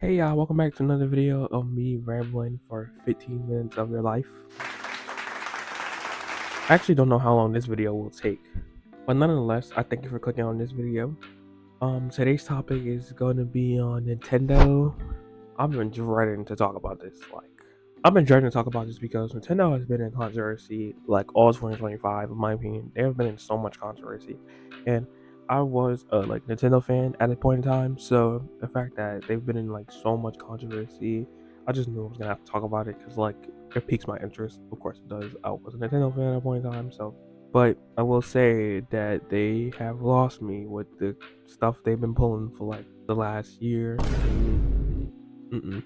Hey y'all, welcome back to another video of me rambling for 15 minutes of your life. I actually don't know how long this video will take, but nonetheless, I thank you for clicking on this video. Today's topic is going to be on Nintendo. I've been dreading to talk about this. I've been dreading to talk about this because Nintendo has been in controversy like all 2025. In my opinion, they have been in so much controversy, and I was a Nintendo fan at a point in time. So the fact that they've been in like so much controversy, I just knew I was gonna have to talk about it because it piques my interest. Of course, it does. I was a Nintendo fan at a point in time, so. But I will say that they have lost me with the stuff they've been pulling for like the last year. Mm-mm.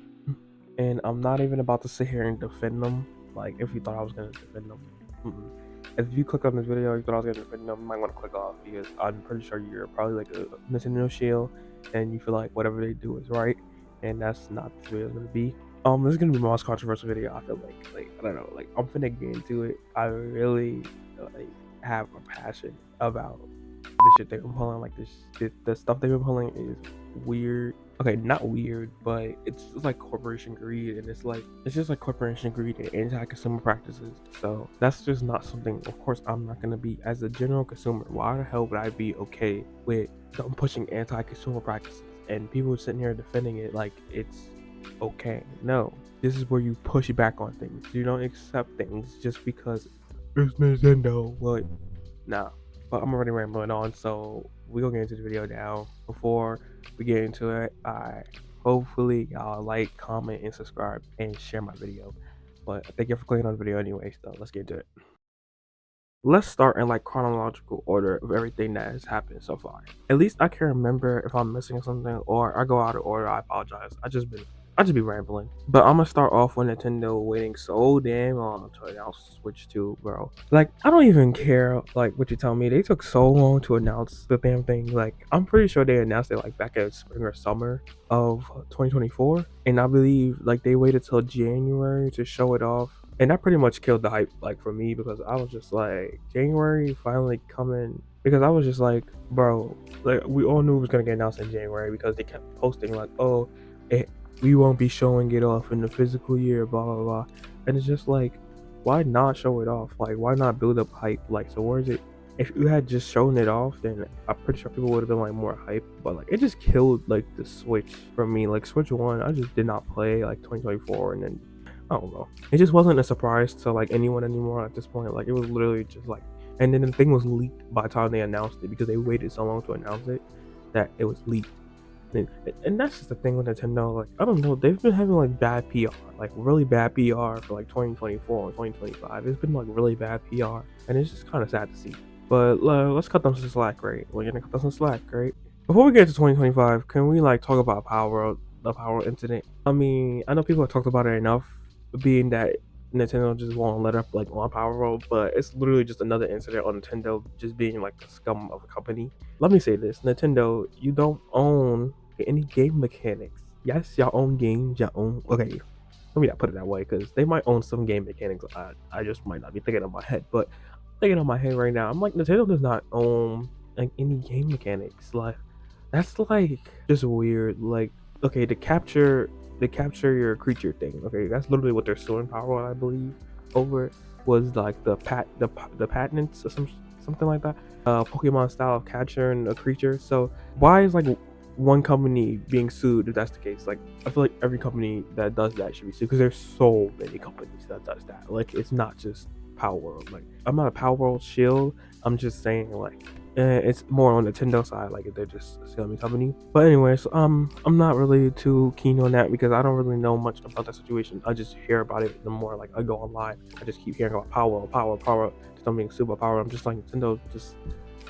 And I'm not even about to sit here and defend them. Like, if you thought I was gonna defend them, mm-mm. If you click on this video, you thought I was gonna defend them, you might want to click off because I'm pretty sure you're probably like a Nintendo shield, and you feel like whatever they do is right, and that's not what this video is gonna be. This is gonna be my most controversial video. I feel like I don't know, like I'm finna get into it. I really like have a passion about the shit they've been pulling. Like the stuff they've been pulling is weird. Okay, not weird, but it's just like corporation greed, and it's just like corporation greed and anti-consumer practices. So that's just not something. Of course, I'm not gonna be as a general consumer. Why the hell would I be okay with them pushing anti-consumer practices and people sitting here defending it like it's okay? No, this is where you push back on things. You don't accept things just because it's Nintendo. Like, nah. But I'm already rambling on, so we're gonna get into the video now. Before we get into it, I hopefully y'all like, comment, and subscribe and share my video. But thank you for clicking on the video anyway, so let's get into it. Let's start in like chronological order of everything that has happened so far. At least I can remember. If I'm missing something or I go out of order, I apologize. I just be rambling. But I'm gonna start off with Nintendo waiting so damn long to announce Switch 2, bro. Like, I don't even care like what you tell me. They took so long to announce the damn thing. Like, I'm pretty sure they announced it like back in spring or summer of 2024. And I believe like they waited till January to show it off, and that pretty much killed the hype like for me, because I was just like, January finally coming, because I was just like, bro, like we all knew it was gonna get announced in January because they kept posting like, oh, we won't be showing it off in the physical year, blah blah blah. And it's just like, why not show it off? Like, why not build up hype? Like, so where is it? If you had just shown it off, then I'm pretty sure people would have been like more hype. But like, it just killed like the Switch for me. Like, Switch One, I just did not play like 2024, and then I don't know. It just wasn't a surprise to like anyone anymore at this point. Like, it was literally just like, and then the thing was leaked by the time they announced it, because they waited so long to announce it that it was leaked. And that's just the thing with Nintendo. Like, I don't know, they've been having like bad PR, like really bad PR for like 2024 and 2025. It's been like really bad PR, and it's just kind of sad to see. But let's cut them some slack, right? We're gonna cut them some slack, right? Before we get to 2025, can we like talk about the Power World incident? I mean, I know people have talked about it enough, being that Nintendo just won't let up like on Power World, but it's literally just another incident on Nintendo just being like the scum of a company. Let me say this, Nintendo, you don't own any game mechanics. Yes, y'all own games, y'all own, okay, let me not put it that way, because they might own some game mechanics. I just might not be thinking in my head, but thinking in my head right now, I'm like, Nintendo does not own like any game mechanics. Like, that's like just weird. Like, okay, to capture your creature thing. Okay, that's literally what they're suing Power on, I believe, over, was like the patents or something like that. Pokemon style of capturing a creature. So why is like one company being sued if that's the case? Like, I feel like every company that does that should be sued, because there's so many companies that does that. Like, it's not just Power World. Like, I'm not a Power World shield. I'm just saying like, it's more on the Nintendo side, like if they're just a Xiaomi company. But anyways, I'm not really too keen on that because I don't really know much about that situation. I just hear about it the more like I go online. I just keep hearing about Power, something super power. I'm just like, Nintendo, just,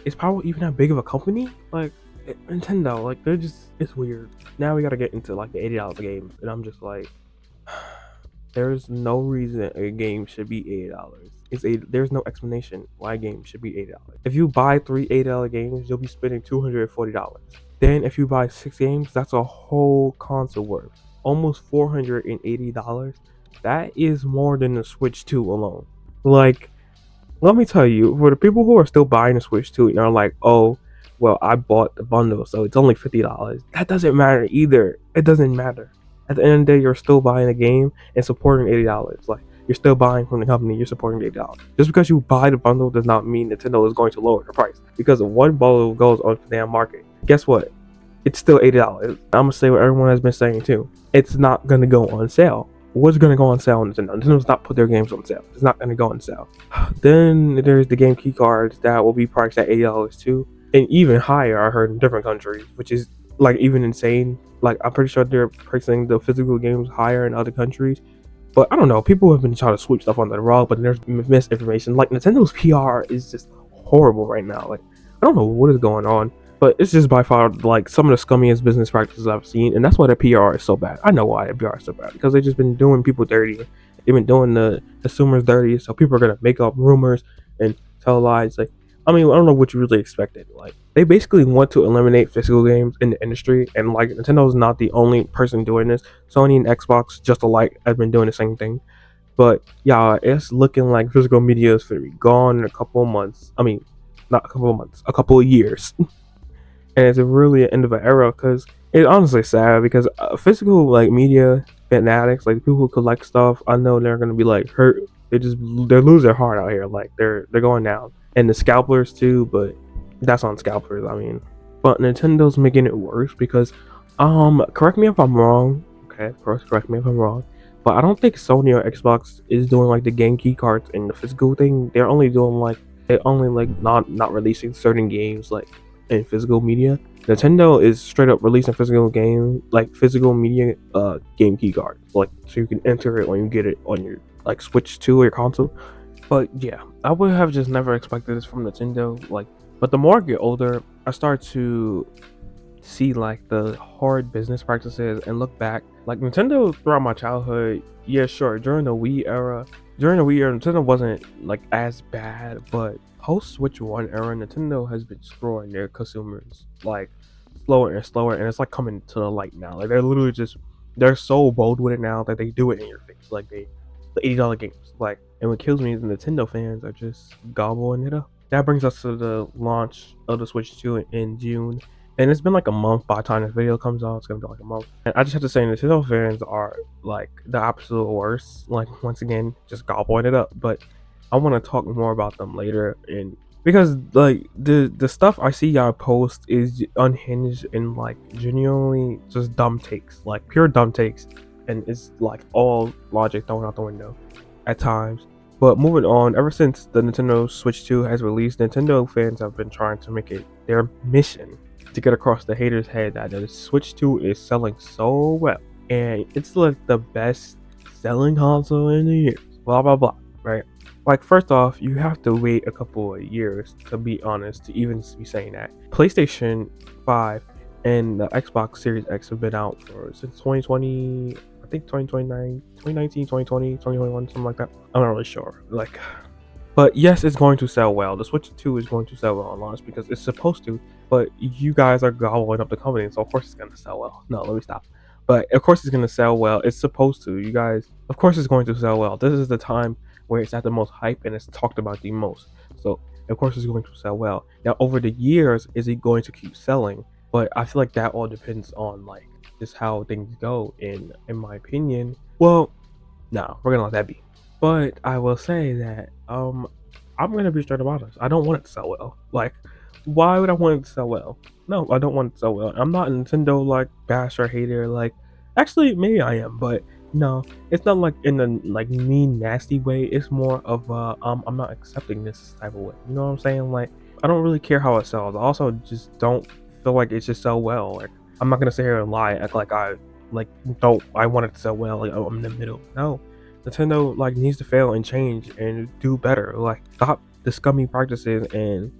is Power even that big of a company? Like, Nintendo, like, they're just, it's weird. Now we gotta get into like the $80 games, and I'm just like, there's no reason a game should be $80. There's no explanation why a game should be $80. If you buy three $80 games, you'll be spending $240. Then if you buy 6 games, that's a whole console worth almost $480. That is more than the Switch 2 alone. Like, let me tell you, for the people who are still buying the Switch 2 and are like, oh, well, I bought the bundle, so it's only $50. That doesn't matter either. It doesn't matter. At the end of the day, you're still buying a game and supporting $80. Like, you're still buying from the company, you're supporting $80. Just because you buy the bundle does not mean Nintendo is going to lower the price. Because if one bundle goes on the damn market, guess what? It's still $80. I'm gonna say what everyone has been saying too. It's not gonna go on sale. What's gonna go on sale on Nintendo? Nintendo's not put their games on sale. It's not gonna go on sale. Then there's the game key cards that will be priced at $80 too, and even higher. I heard in different countries, which is like even insane. Like I'm pretty sure they're pricing the physical games higher in other countries. But I don't know. People have been trying to sweep stuff under the rug, but there's misinformation. Like Nintendo's PR is just horrible right now. Like I don't know what is going on, but it's just by far like some of the scummiest business practices I've seen, and that's why the PR is so bad. I know why the PR is so bad because they've just been doing people dirty. They've been doing the consumers dirty, so people are gonna make up rumors and tell lies. Like I mean, I don't know what you really expected. Like they basically want to eliminate physical games in the industry, and like Nintendo's not the only person doing this. Sony and Xbox just alike have been doing the same thing. But yeah, it's looking like physical media is going to be gone in a couple of months. I mean, not a couple of months, a couple of years. And it's really an end of an era because it's honestly sad because physical like media fanatics, like people who collect stuff, I know they're gonna be like hurt. They lose their heart out here. Like they're going down, and the scalpers too. But that's on scalpers. I mean, but Nintendo's making it worse because correct me if I'm wrong. Okay, of course, correct me if I'm wrong. But I don't think Sony or Xbox is doing like the game key cards and the physical thing. They're only doing like they're only like not releasing certain games like in physical media. Nintendo is straight up releasing physical game like physical media game key cards, like so you can enter it when you get it on your like Switch 2 or your console. But yeah, I would have just never expected this from Nintendo. Like, but the more I get older, I start to see like the hard business practices and look back like Nintendo throughout my childhood. Yeah, sure, during the Wii era Nintendo wasn't like as bad, but post Switch 1 era Nintendo has been screwing their consumers like slower and slower, and it's like coming to the light now. Like they're literally just they're so bold with it now that they do it in your face. Like the $80 games. Like, and what kills me is the Nintendo fans are just gobbling it up. That brings us to the launch of the Switch 2 in June. And it's been like a month by the time this video comes out. It's gonna be like a month. And I just have to say Nintendo fans are like the absolute worst. Like once again, just gobbling it up. But I wanna talk more about them later and because like the stuff I see y'all post is unhinged and like genuinely just dumb takes. Like pure dumb takes, and it's like all logic thrown out the window at times. But moving on, ever since the Nintendo Switch 2 has released, Nintendo fans have been trying to make it their mission to get across the haters' head that the Switch 2 is selling so well. And it's like the best selling console in the years. Blah blah blah. Right? Like first off, you have to wait a couple of years to be honest to even be saying that. PlayStation 5 and the Xbox Series X have been out for since 2020, I think 2029, 2019, 2020, 2021, something like that. I'm not really sure. Like, but yes, it's going to sell well. The Switch 2 is going to sell well on launch because it's supposed to. But you guys are gobbling up the company, so of course it's going to sell well. No, let me stop. But of course it's going to sell well. It's supposed to. You guys, of course it's going to sell well. This is the time where it's at the most hype and it's talked about the most. So of course it's going to sell well. Now over the years, is it going to keep selling? But I feel like that all depends on like just how things go. In my opinion, well, no, we're gonna let that be. But I will say that I'm gonna be straight up honest. I don't want it to sell well. Like, why would I want it to sell well? No, I don't want it to sell well. I'm not a Nintendo like basher hater. Like, actually, maybe I am, but no, it's not like in a like mean nasty way. It's more of I'm not accepting this type of way. You know what I'm saying? Like, I don't really care how it sells. I also just don't feel like it should sell well. Like, I'm not gonna sit here and lie, act like like don't I want it to sell well. Like, oh, I'm in the middle. No, Nintendo like needs to fail and change and do better. Like, stop the scummy practices, and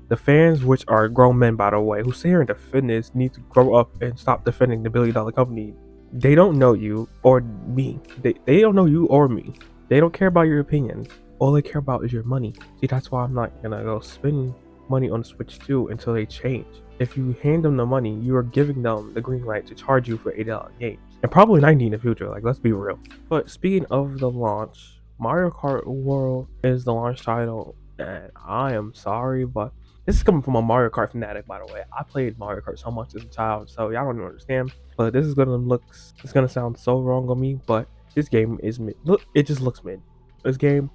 the fans, which are grown men by the way, who sit here and defend this, need to grow up and stop defending the $1 billion company. They don't know you or me. They don't know you or me. They don't care about your opinions. All they care about is your money. See, that's why I'm not gonna go spend money on Switch 2 until they change. If you hand them the money, you are giving them the green light to charge you for $8 games. And probably 90 in the future, like let's be real. But speaking of the launch, Mario Kart World is the launch title, and I am sorry, but This is coming from a Mario Kart fanatic, by the way. I played Mario Kart so much as a child, so y'all don't understand. But this is gonna look, it's gonna sound so wrong on me, but this game is mid. Look, it just looks mid. This game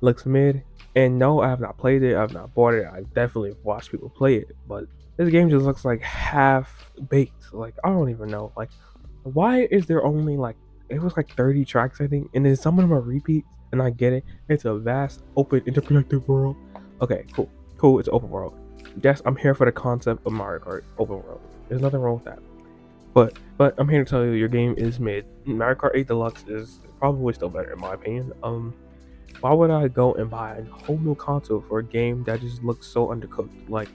looks mid, and no, I have not played it. I've not bought it. I definitely watched people play it, but this game just looks like half baked. Like I don't even know. Like why is there only like it was like 30 tracks I think, and then some of them are repeats. And I get it. It's a vast, open, interconnected world. Okay, cool. It's open world. Yes, I'm here for the concept of Mario Kart open world. There's nothing wrong with that. But I'm here to tell you your game is mid. Mario Kart 8 Deluxe is probably still better in my opinion. Why would I go and buy a whole new console for a game that just looks so undercooked? Like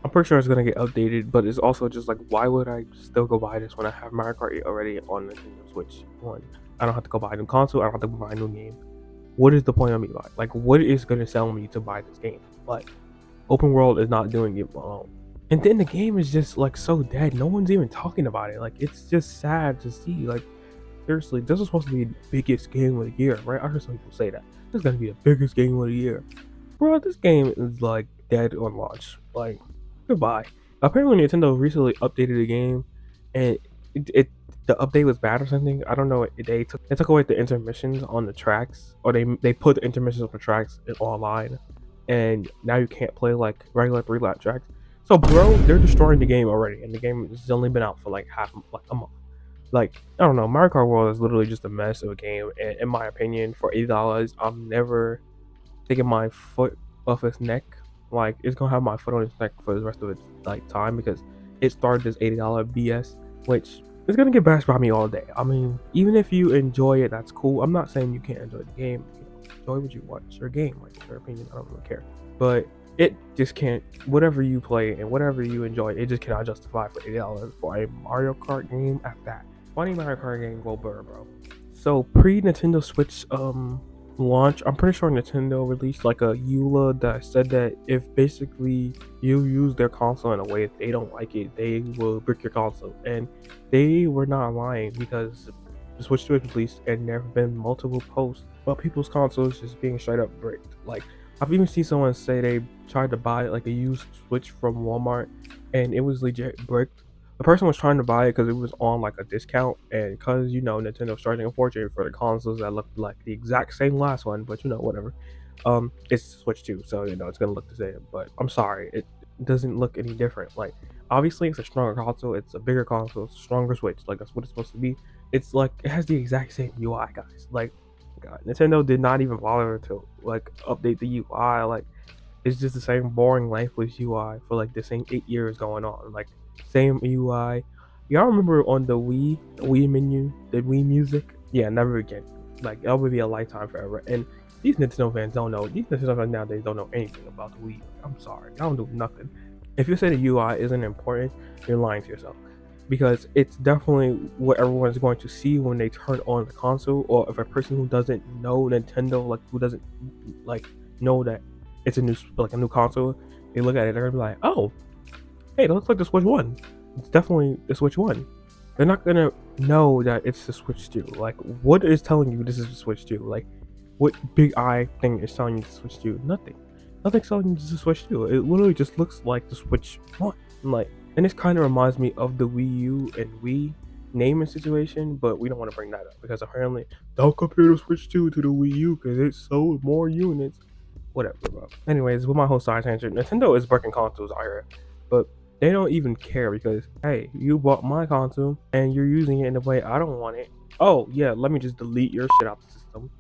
I'm pretty sure it's gonna get updated, but it's also just like why would I still go buy this when I have Mario Kart 8 already on Nintendo Switch? One, I don't have to go buy a new console. I don't have to buy a new game. What is the point of me buying? Like, what is gonna sell me to buy this game? Like, open world is not doing it alone. And then the game is just like so dead. No one's even talking about it. Like, it's just sad to see. Like, seriously, this is supposed to be the biggest game of the year, right? I heard some people say that this is gonna be the biggest game of the year, bro. This game is like dead on launch. Like, goodbye. Apparently, Nintendo recently updated the game, and it the update was bad or something. I don't know. They took away the intermissions on the tracks, or they put the intermissions on the tracks online, and now you can't play like regular 3 lap tracks. So, bro, they're destroying the game already, and the game has only been out for like like a month. Like I don't know, Mario Kart World is literally just a mess of a game, and in my opinion, for $80, I'm never taking my foot off its neck. Like it's gonna have my foot on its neck for the rest of its like time because it started this $80 BS, which is gonna get bashed by me all day. I mean, even if you enjoy it, that's cool. I'm not saying you can't enjoy the game. Enjoy what you want. It's your game. Like it's your opinion. I don't really care. But it just can't. Whatever you play and whatever you enjoy, it just cannot justify for $80 for a Mario Kart game at that. Funny Mario Kart game go burr, bro. So pre Nintendo Switch launch, I'm pretty sure Nintendo released like a EULA that said that if basically you use their console in a way that they don't like it, they will brick your console. And they were not lying because the Switch 2 was released and there have been multiple posts about people's consoles just being straight up bricked. Like I've even seen someone say they tried to buy like a used Switch from Walmart and it was legit bricked. The person was trying to buy it because it was on like a discount, and because Nintendo's charging a fortune for the consoles that look like the exact same last one, but whatever. It's Switch 2, so it's gonna look the same. But I'm sorry, it doesn't look any different. Like obviously it's a stronger console, it's a bigger console, it's a stronger Switch. Like that's what it's supposed to be. It's like it has the exact same UI, guys. Like God, Nintendo did not even bother to like update the UI. Like it's just the same boring, lifeless UI for like the same 8 years going on. Like same UI. Y'all remember on the Wii menu, the Wii music? Yeah, never again. Like that would be a lifetime forever. And these Nintendo fans don't know. These Nintendo fans nowadays don't know anything about the Wii. I'm sorry, y'all don't do nothing. If you say the UI isn't important, you're lying to yourself. Because it's definitely what everyone's going to see when they turn on the console, or if a person who doesn't know Nintendo, like who doesn't like know that it's a new console, they look at it, they're gonna be like, oh, hey, that looks like the Switch One. It's definitely the Switch One. They're not gonna know that it's the Switch Two. Like, what is telling you this is the Switch Two? Like, what big eye thing is telling you the Switch Two? Nothing. Nothing's telling you this is the Switch Two. It literally just looks like the Switch One. Like, and this kind of reminds me of the Wii U and Wii naming situation, but we don't want to bring that up because apparently don't compare the Switch 2 to the Wii U because it sold more units. Whatever, bro. Anyways, with my whole side tangent, Nintendo is breaking consoles out here, but they don't even care because hey, you bought my console and you're using it in a way I don't want it. Oh yeah, let me just delete your shit out the system.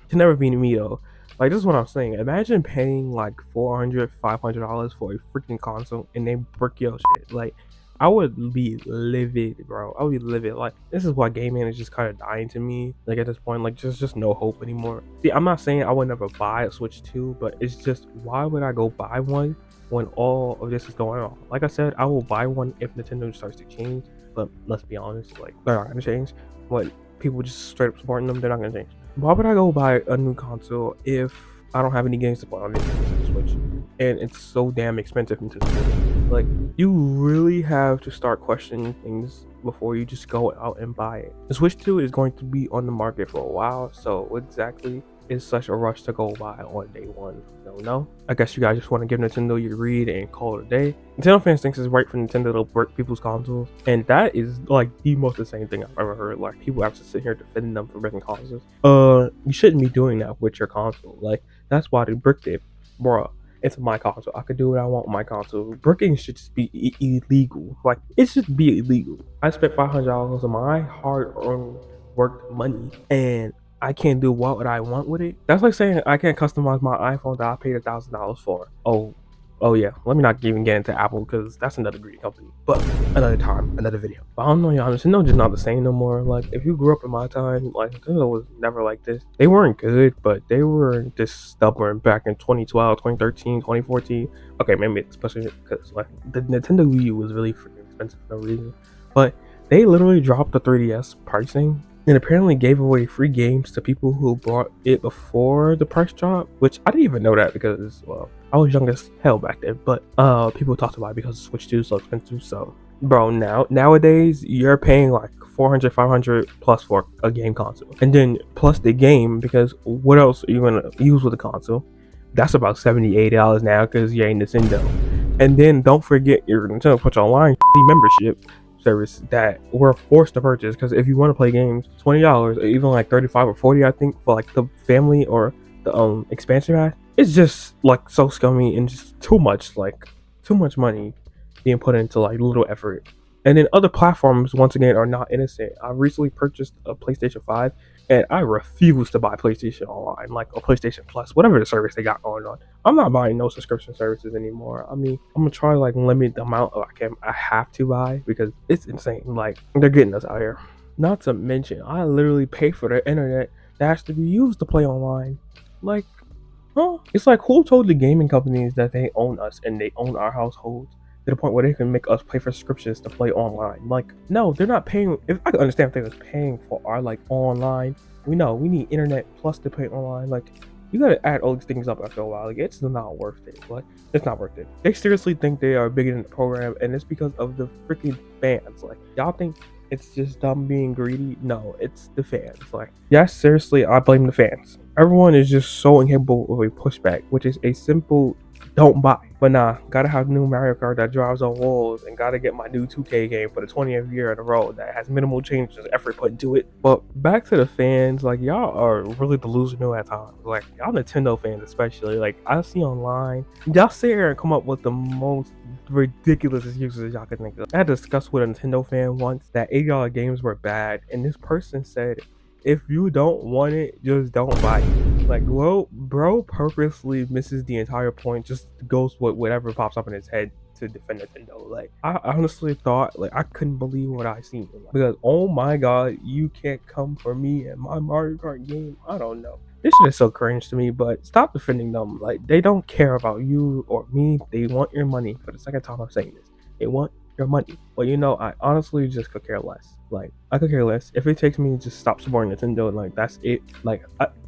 Can never be me though. Like this is what I'm saying. Imagine paying like $400, $500 for a freaking console and they brick your shit. Like I would be livid, bro. I would be livid. Like this is why gaming is just kind of dying to me. Like at this point, like just no hope anymore. See, I'm not saying I would never buy a Switch 2, but it's just why would I go buy one when all of this is going on? Like I said, I will buy one if Nintendo starts to change. But let's be honest, like they're not gonna change. When people just straight up supporting them, they're not gonna change. Why would I go buy a new console if I don't have any games to play on Nintendo Switch? And it's so damn expensive into the Switch. Like, you really have to start questioning things before you just go out and buy it. The Switch 2 is going to be on the market for a while, so exactly is such a rush to go buy on day one? No. I guess you guys just want to give Nintendo your read and call it a day. Nintendo fans thinks it's right for Nintendo to break people's consoles, and that is like the most insane thing I've ever heard. Like people have to sit here defending them for breaking consoles. You shouldn't be doing that with your console. Like that's why they bricked it, bruh. It's my console. I could do what I want with my console. Bricking should just be illegal. Like it should be illegal. I spent $500 of my hard-earned worked money, and I can't do what I want with it. That's like saying I can't customize my iPhone that I paid $1,000 for. Oh yeah. Let me not even get into Apple because that's another greedy company. But another time, another video. But I don't know, y'all. Nintendo just not the same no more. Like if you grew up in my time, like Nintendo was never like this. They weren't good, but they were just stubborn back in 2012, 2013, 2014. Okay, maybe especially because like the Nintendo Wii U was really freaking expensive for no reason. But they literally dropped the 3DS pricing and apparently gave away free games to people who bought it before the price drop, which I didn't even know that because, well, I was young as hell back then, but people talked about it because Switch 2 is so expensive. So, bro, nowadays you're paying like 400, 500 plus for a game console, and then plus the game, because what else are you gonna use with the console? That's about $70, $80 now because you ain't Nintendo. And then don't forget your Nintendo Switch Online membership service that we're forced to purchase, because if you want to play games, $20 or even like 35 or 40, I think, for like the family or the expansion pack. It's just like so scummy and just too much, like too much money being put into like little effort. And then other platforms once again are not innocent. I recently purchased a PlayStation 5 and I refuse to buy PlayStation Online, like a PlayStation Plus, whatever the service they got going on. I'm not buying no subscription services anymore. I mean, I'm gonna try to like limit the amount I have to buy because it's insane. Like they're getting us out here. Not to mention, I literally pay for the internet that has to be used to play online. Like, huh? It's like who told the gaming companies that they own us and they own our households to the point where they can make us pay for subscriptions to play online? Like, no, they're not paying. If I could understand if they was paying for our like online, we know we need internet plus to pay online. Like, you gotta add all these things up after a while. Like, it's not worth it. Like, it's not worth it. They seriously think they are bigger than the program, and it's because of the freaking fans. Like, y'all think it's just them being greedy? No, it's the fans. Like, yes, seriously, I blame the fans. Everyone is just so incapable of a pushback, which is a simple don't buy. But nah, gotta have new Mario Kart that drives on walls, and gotta get my new 2K game for the 20th year in a row that has minimal changes, effort put into it. But back to the fans, like y'all are really delusional at times. Like y'all Nintendo fans especially. Like I see online, y'all sit here and come up with the most ridiculous excuses y'all could think of. I had discussed with a Nintendo fan once that $80 games were bad, and this person said, if you don't want it, just don't buy it. Like, well, bro purposely misses the entire point, just goes with whatever pops up in his head to defend Nintendo. Like, I honestly thought, like, I couldn't believe what I seen. Because, oh my god, you can't come for me and my Mario Kart game. I don't know. This shit is so cringe to me, but stop defending them. Like, they don't care about you or me. They want your money. For the second time I'm saying this. They want your money. Well, you know, I honestly just could care less. Like, I could care less. If it takes me to just stop supporting Nintendo, like, that's it. Like,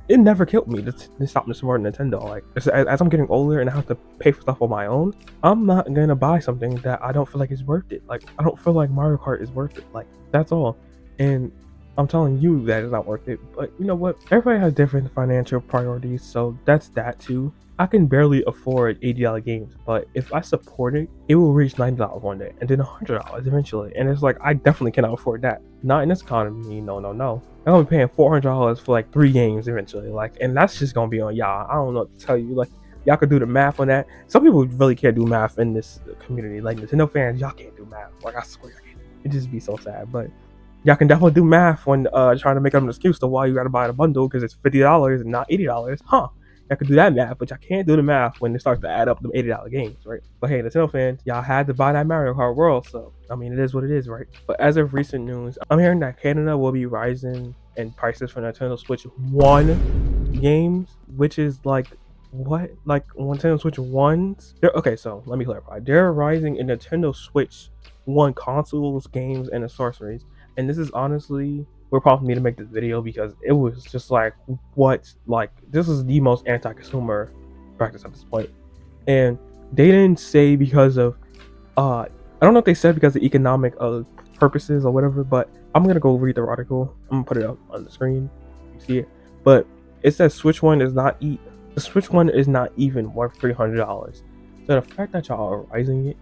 it never killed me to stop supporting Nintendo. Like, as I'm getting older and I have to pay for stuff on my own, I'm not gonna buy something that I don't feel like is worth it. Like, I don't feel like Mario Kart is worth it. Like, that's all. And I'm telling you that it's not worth it. But you know what? Everybody has different financial priorities, so that's that too. I can barely afford $80 games, but if I support it, it will reach $90 one day and then $100 eventually. And it's like, I definitely cannot afford that. Not in this economy, no. I'm gonna be paying $400 for like 3 games eventually. Like, and that's just gonna be on y'all. I don't know what to tell you. Like, y'all could do the math on that. Some people really can't do math in this community. Like, Nintendo fans, y'all can't do math. Like, I swear, it just be so sad. But y'all can definitely do math when trying to make up an excuse to why you gotta buy the bundle because it's $50 and not $80. Huh? I could do that math, but y'all can't do the math when it starts to add up the $80 games, right? But hey, Nintendo fans, y'all had to buy that Mario Kart World, so I mean, it is what it is, right? But as of recent news, I'm hearing that Canada will be rising in prices for Nintendo Switch 1 games, which is like what? Like Nintendo Switch 1s? Okay, so let me clarify. They're rising in Nintendo Switch 1 consoles, games, and accessories. And this is honestly what prompted me to make this video because it was just like, what? Like, this is the most anti-consumer practice at this point. And they didn't say because of, I don't know if they said because of economic purposes or whatever, but I'm gonna go read the article. I'm gonna put it up on the screen. You see it. But It says Switch One is not the Switch One is not even worth $300. So the fact that y'all are rising it,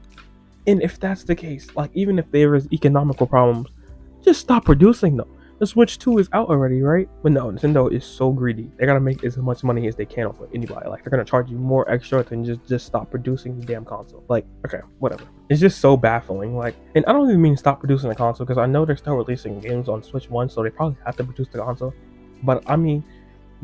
and if that's the case, like even if there is economical problems, just stop producing them. The Switch 2 is out already, right? But no, Nintendo is so greedy. They gotta make as much money as they can off of anybody. Like they're gonna charge you more extra than just stop producing the damn console. Like, okay, whatever. It's just so baffling. Like, and I don't even mean stop producing the console because I know they're still releasing games on Switch 1, so they probably have to produce the console. But I mean,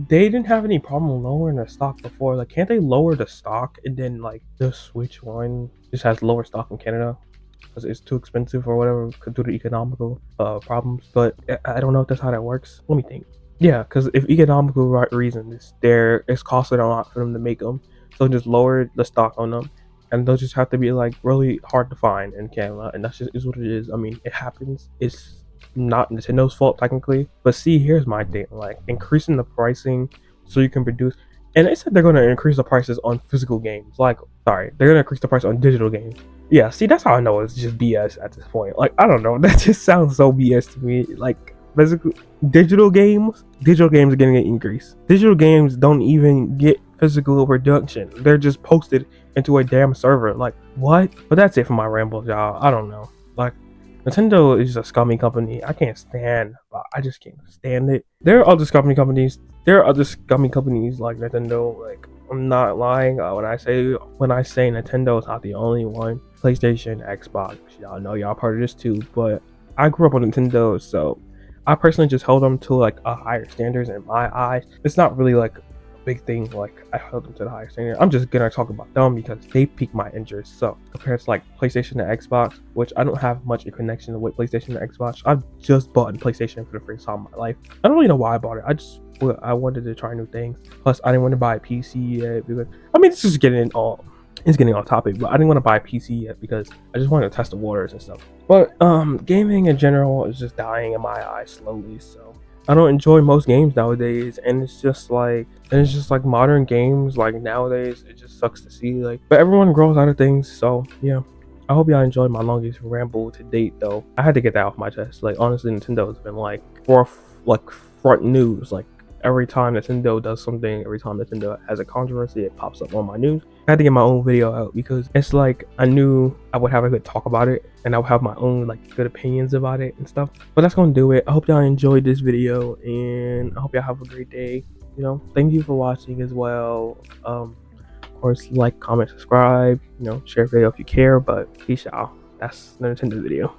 they didn't have any problem lowering the stock before. Like, can't they lower the stock and then like the Switch One just has lower stock in Canada because it's too expensive or whatever due to economical problems? But I don't know if that's how that works. Let me think. Yeah, because if economical reasons, it's costing a lot for them to make them, so just lower the stock on them, and they'll just have to be like really hard to find in Canada, and that's just is what it is. I mean, it happens. It's not Nintendo's fault technically, but see, here's my thing: like increasing the pricing so you can produce. And they said they're going to increase the prices on physical games. Like, sorry, they're going to increase the price on digital games. Yeah, see, that's how I know it's just BS at this point. Like, I don't know, that just sounds so BS to me. Like, physical digital games are getting an increase. Digital games don't even get physical production. They're just posted into a damn server. Like, what? But that's it for my rambles, y'all. I don't know. Like, Nintendo is a scummy company. I just can't stand it. There are other scummy companies. There are other scummy companies like Nintendo. Like, I'm not lying when I say Nintendo is not the only one. PlayStation, Xbox, y'all know y'all part of this too. But I grew up on Nintendo, so I personally just held them to like a higher standards in my eyes. It's not really like big thing like I held them to the higher standard. I'm just gonna talk about them because they piqued my interest. So compared to like PlayStation and Xbox, which I don't have much in connection with PlayStation and Xbox. I've just bought a PlayStation for the first time in my life. I don't really know why I bought it. I wanted to try new things. Plus, I didn't want to buy a PC yet because I mean this is getting all it's getting off topic, but I didn't want to buy a PC yet because I just wanted to test the waters and stuff. But gaming in general is just dying in my eyes slowly. So I don't enjoy most games nowadays, and it's just like modern games like nowadays. It just sucks to see like, but everyone grows out of things. So yeah, I hope y'all enjoyed my longest ramble to date. Though I had to get that off my chest. Like honestly, Nintendo's been like front news. Like every time Nintendo does something, every time Nintendo has a controversy, it pops up on my news. I had to get my own video out because it's like I knew I would have a good talk about it and I would have my own like good opinions about it and stuff. But that's gonna do it. I hope y'all enjoyed this video and I hope y'all have a great day. You know, thank you for watching as well. Of course, like, comment, subscribe, share the video if you care, but peace out. That's the Nintendo video.